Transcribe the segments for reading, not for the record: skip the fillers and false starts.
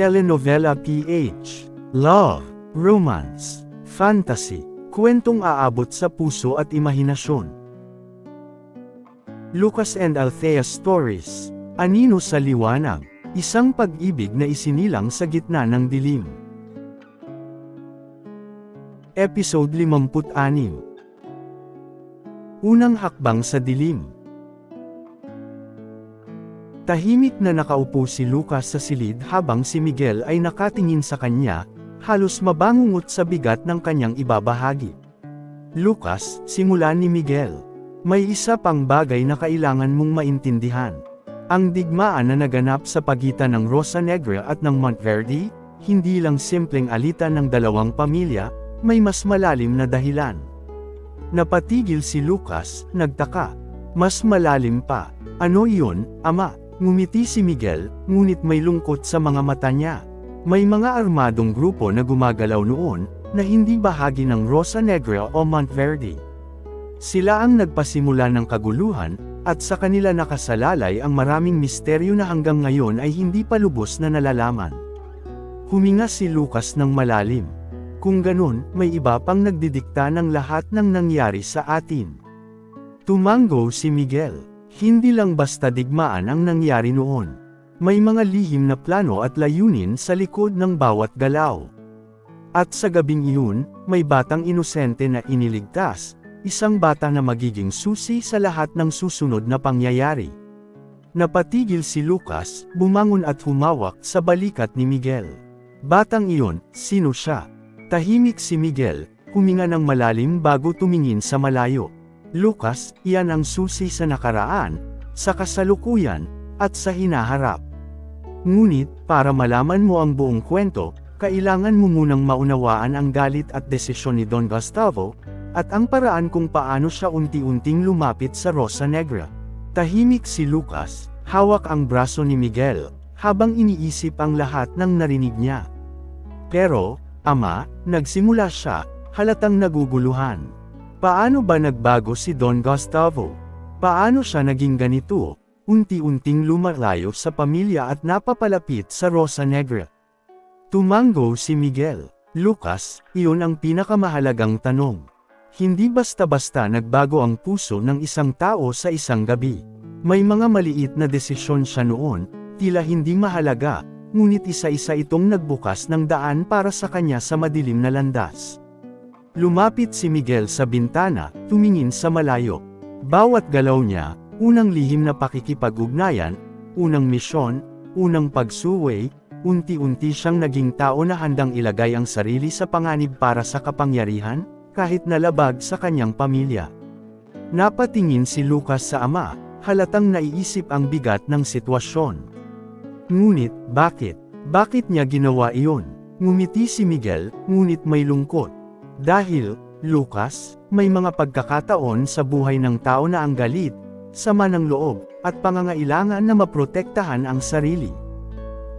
Telenovela PH. Love, romance, fantasy, kwentong aabot sa puso at imahinasyon. Lucas and Althea Stories. Anino sa Liwanag. Isang pag-ibig na isinilang sa gitna ng dilim. Episode 56. Unang hakbang sa dilim. Tahimik na nakaupo si Lucas sa silid habang si Miguel ay nakatingin sa kanya, halos mabangungot sa bigat ng kanyang ibabahagi. Lucas, simulan ni Miguel. May isa pang bagay na kailangan mong maintindihan. Ang digmaan na naganap sa pagitan ng Rosa Negra at ng Monteverde, hindi lang simpleng alitan ng dalawang pamilya, may mas malalim na dahilan. Napatigil si Lucas, nagtaka. Mas malalim pa. Ano iyon, Ama? Ngumiti si Miguel, ngunit may lungkot sa mga mata niya. May mga armadong grupo na gumagalaw noon, na hindi bahagi ng Rosa Negra o Monteverde. Sila ang nagpasimula ng kaguluhan, at sa kanila nakasalalay ang maraming misteryo na hanggang ngayon ay hindi pa lubos na nalalaman. Huminga si Lucas ng malalim. Kung ganun, may iba pang nagdidikta ng lahat ng nangyari sa atin. Tumango si Miguel. Hindi lang basta digmaan ang nangyari noon. May mga lihim na plano at layunin sa likod ng bawat galaw. At sa gabing iyon, may batang inosente na iniligtas, isang bata na magiging susi sa lahat ng susunod na pangyayari. Napatigil si Lucas, bumangon at humawak sa balikat ni Miguel. Batang iyon, sino siya? Tahimik si Miguel, huminga ng malalim bago tumingin sa malayo. Lucas, iyan ang susi sa nakaraan, sa kasalukuyan, at sa hinaharap. Ngunit, para malaman mo ang buong kwento, kailangan mo munang maunawaan ang galit at desisyon ni Don Gustavo, at ang paraan kung paano siya unti-unting lumapit sa Rosa Negra. Tahimik si Lucas, hawak ang braso ni Miguel, habang iniisip ang lahat ng narinig niya. Pero, Ama, nagsimula siya, halatang naguguluhan. Paano ba nagbago si Don Gustavo? Paano siya naging ganito, unti-unting lumalayo sa pamilya at napapalapit sa Rosa Negra? Tumango si Miguel. Lucas, iyon ang pinakamahalagang tanong. Hindi basta-basta nagbago ang puso ng isang tao sa isang gabi. May mga maliit na desisyon siya noon, tila hindi mahalaga, ngunit isa-isa itong nagbukas ng daan para sa kanya sa madilim na landas. Lumapit si Miguel sa bintana, tumingin sa malayo. Bawat galaw niya, unang lihim na pakikipag-ugnayan, unang misyon, unang pagsuway, unti-unti siyang naging tao na handang ilagay ang sarili sa panganib para sa kapangyarihan, kahit nalabag sa kanyang pamilya. Napatingin si Lucas sa ama, halatang naiisip ang bigat ng sitwasyon. Ngunit, bakit? Bakit niya ginawa iyon? Ngumiti si Miguel, ngunit may lungkot. Dahil, Lucas, may mga pagkakataon sa buhay ng tao na ang galit, sama ng loob, at pangangailangan na maprotektahan ang sarili.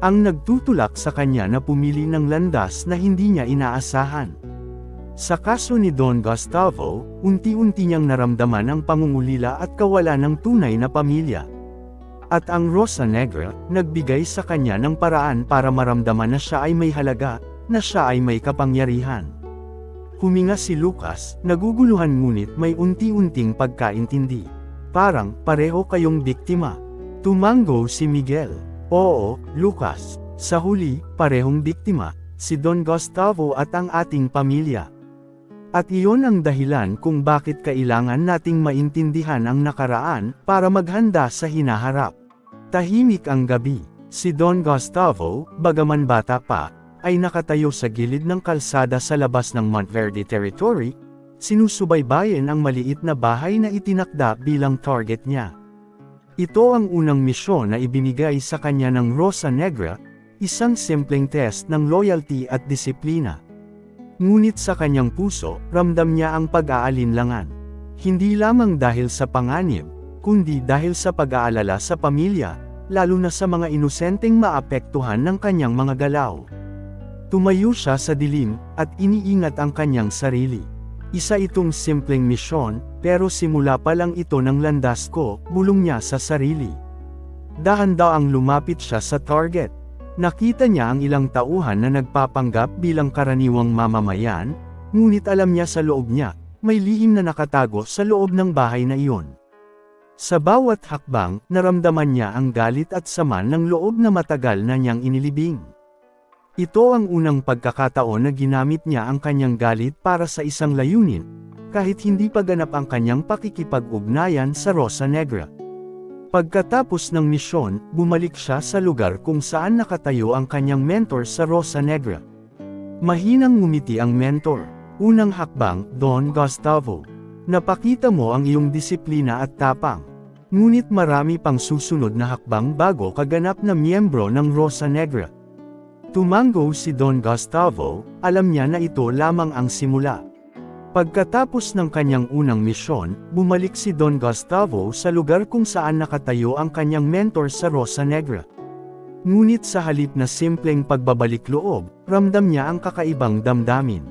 Ang nagtutulak sa kanya na pumili ng landas na hindi niya inaasahan. Sa kaso ni Don Gustavo, unti-unti niyang naramdaman ang pangungulila at kawalan ng tunay na pamilya. At ang Rosa Negra, nagbigay sa kanya ng paraan para maramdaman na siya ay may halaga, na siya ay may kapangyarihan. Huminga si Lucas, naguguluhan ngunit may unti-unting pagkaintindi. Parang, pareho kayong biktima. Tumango si Miguel. Oo, Lucas. Sa huli, parehong biktima, si Don Gustavo at ang ating pamilya. At iyon ang dahilan kung bakit kailangan nating maintindihan ang nakaraan, para maghanda sa hinaharap. Tahimik ang gabi. Si Don Gustavo, bagaman bata pa, ay nakatayo sa gilid ng kalsada sa labas ng Monteverde Territory, sinusubaybayan ang maliit na bahay na itinakda bilang target niya. Ito ang unang misyon na ibinigay sa kanya ng Rosa Negra, isang simpleng test ng loyalty at disiplina. Ngunit sa kanyang puso, ramdam niya ang pag-aalinlangan. Hindi lamang dahil sa panganib, kundi dahil sa pag-aalala sa pamilya, lalo na sa mga inosenteng maapektuhan ng kanyang mga galaw. Tumayo siya sa dilim, at iniingat ang kanyang sarili. Isa itong simpleng misyon, pero simula pa lang ito ng landas ko, bulong niya sa sarili. Dahan-daang lumapit siya sa target. Nakita niya ang ilang tauhan na nagpapanggap bilang karaniwang mamamayan, ngunit alam niya sa loob niya, may lihim na nakatago sa loob ng bahay na iyon. Sa bawat hakbang, naramdaman niya ang galit at sama ng loob na matagal na niyang inilibing. Ito ang unang pagkakataon na ginamit niya ang kanyang galit para sa isang layunin, kahit hindi pa ganap ang kanyang pakikipag-ugnayan sa Rosa Negra. Pagkatapos ng misyon, bumalik siya sa lugar kung saan nakatayo ang kanyang mentor sa Rosa Negra. Mahinang ngumiti ang mentor. Unang hakbang, Don Gustavo. Napakita mo ang iyong disiplina at tapang. Ngunit marami pang susunod na hakbang bago kaganap na miyembro ng Rosa Negra. Tumango si Don Gustavo, alam niya na ito lamang ang simula. Pagkatapos ng kanyang unang misyon, bumalik si Don Gustavo sa lugar kung saan nakatayo ang kanyang mentor sa Rosa Negra. Ngunit sa halip na simpleng pagbabalik loob, ramdam niya ang kakaibang damdamin.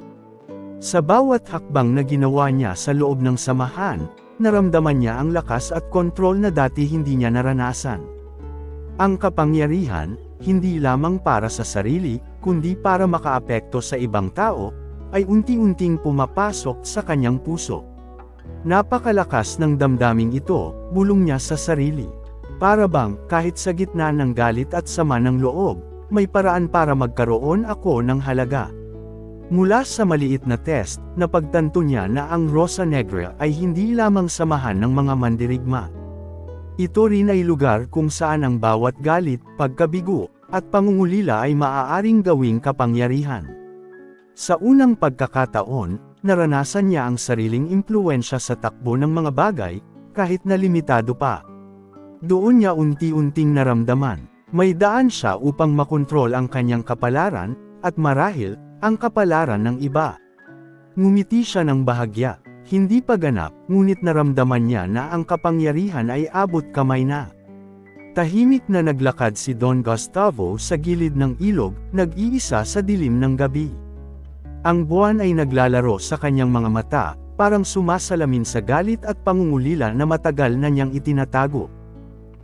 Sa bawat hakbang na ginawa niya sa loob ng samahan, naramdaman niya ang lakas at kontrol na dati hindi niya naranasan. Ang kapangyarihan, hindi lamang para sa sarili, kundi para makaapekto sa ibang tao, ay unti-unting pumapasok sa kanyang puso. Napakalakas ng damdaming ito, bulong niya sa sarili. Para bang, kahit sa gitna ng galit at sama ng loob, may paraan para magkaroon ako ng halaga. Mula sa maliit na test, napagtanto niya na ang Rosa Negra ay hindi lamang samahan ng mga mandirigma. Ito rin ay lugar kung saan ang bawat galit, pagkabigo, at pangungulila ay maaaring gawing kapangyarihan. Sa unang pagkakataon, naranasan niya ang sariling impluwensya sa takbo ng mga bagay, kahit na limitado pa. Doon niya unti-unting naramdaman, may daan siya upang makontrol ang kanyang kapalaran, at marahil, ang kapalaran ng iba. Ngumiti siya ng bahagya, hindi pa ganap, ngunit naramdaman niya na ang kapangyarihan ay abot kamay na. Tahimik na naglakad si Don Gustavo sa gilid ng ilog, nag-iisa sa dilim ng gabi. Ang buwan ay naglalaro sa kanyang mga mata, parang sumasalamin sa galit at pangungulila na matagal na niyang itinatago.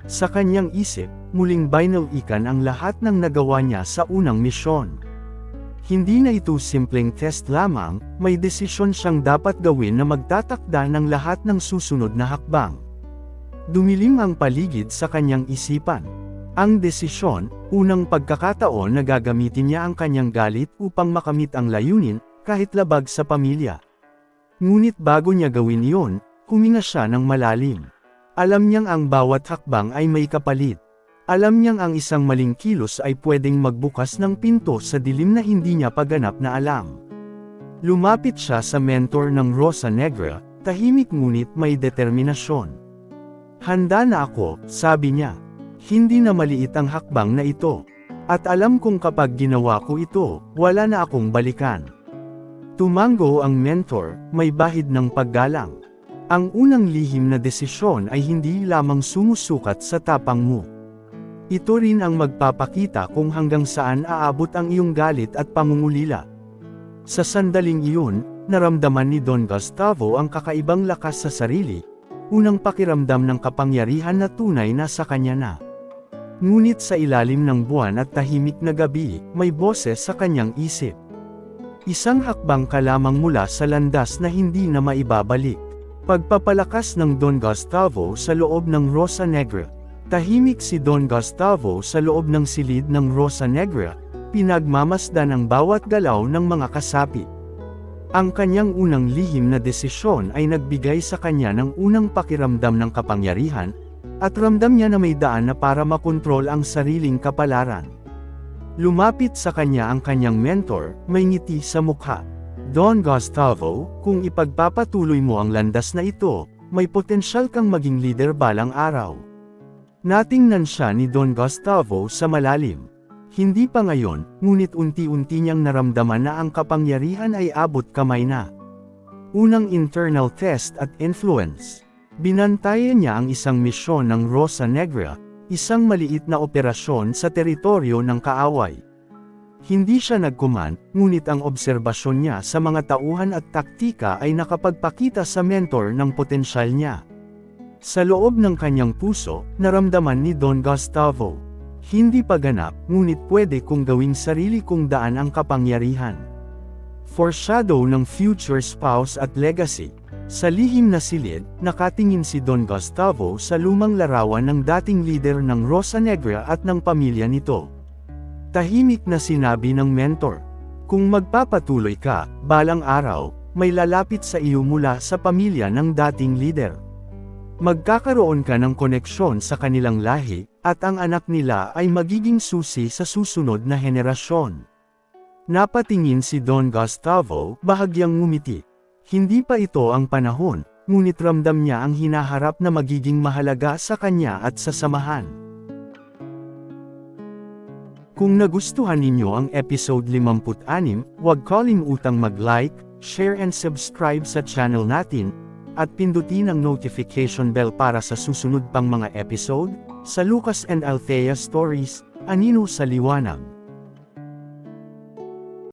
Sa kanyang isip, muling binawikan ang lahat ng nagawa niya sa unang misyon. Hindi na ito simpleng test lamang, may desisyon siyang dapat gawin na magtatakda ng lahat ng susunod na hakbang. Dumilim ang paligid sa kanyang isipan. Ang desisyon, unang pagkakataon na gagamitin niya ang kanyang galit upang makamit ang layunin, kahit labag sa pamilya. Ngunit bago niya gawin iyon, huminga siya ng malalim. Alam niyang ang bawat hakbang ay may kapalit. Alam niyang ang isang maling kilos ay pwedeng magbukas ng pinto sa dilim na hindi niya paganap na alam. Lumapit siya sa mentor ng Rosa Negra, tahimik ngunit may determinasyon. Handa na ako, sabi niya. Hindi na maliit ang hakbang na ito. At alam kong kapag ginawa ko ito, wala na akong balikan. Tumango ang mentor, may bahid ng paggalang. Ang unang lihim na desisyon ay hindi lamang sumusukat sa tapang mo. Ito rin ang magpapakita kung hanggang saan aabot ang iyong galit at pangungulila. Sa sandaling iyon, naramdaman ni Don Gustavo ang kakaibang lakas sa sarili, unang pakiramdam ng kapangyarihan na tunay na sa kanya na. Ngunit sa ilalim ng buwan at tahimik na gabi, may boses sa kanyang isip. Isang hakbang ka lamang mula sa landas na hindi na maibabalik. Pagpapalakas ng Don Gustavo sa loob ng Rosa Negra. Tahimik si Don Gustavo sa loob ng silid ng Rosa Negra, pinagmamasdan ang bawat galaw ng mga kasapi. Ang kanyang unang lihim na desisyon ay nagbigay sa kanya ng unang pakiramdam ng kapangyarihan, at ramdam niya na may daan na para makontrol ang sariling kapalaran. Lumapit sa kanya ang kanyang mentor, may ngiti sa mukha. Don Gustavo, kung ipagpapatuloy mo ang landas na ito, may potensyal kang maging leader balang araw. Natingnan siya ni Don Gustavo sa malalim. Hindi pa ngayon, ngunit unti-unti niyang naramdaman na ang kapangyarihan ay abot kamay na. Unang internal test at influence. Binantayan niya ang isang misyon ng Rosa Negra, isang maliit na operasyon sa teritoryo ng kaaway. Hindi siya nagkuman, ngunit ang obserbasyon niya sa mga tauhan at taktika ay nakapagpakita sa mentor ng potensyal niya. Sa loob ng kanyang puso, naramdaman ni Don Gustavo. Hindi pa ganap, ngunit pwede kong gawing sarili kong daan ang kapangyarihan. Foreshadow ng future spouse at legacy. Sa lihim na silid, nakatingin si Don Gustavo sa lumang larawan ng dating leader ng Rosa Negra at ng pamilya nito. Tahimik na sinabi ng mentor, "Kung magpapatuloy ka, balang araw, may lalapit sa iyo mula sa pamilya ng dating leader. Magkakaroon ka ng koneksyon sa kanilang lahi, at ang anak nila ay magiging susi sa susunod na henerasyon." Napatingin si Don Gustavo, bahagyang ngumiti. Hindi pa ito ang panahon, ngunit ramdam niya ang hinaharap na magiging mahalaga sa kanya at sa samahan. Kung nagustuhan ninyo ang episode 56, huwag kalimutang mag-like, share and subscribe sa channel natin, at pindutin ang notification bell para sa susunod pang mga episode, sa Lucas and Althea Stories, Anino sa Liwanag.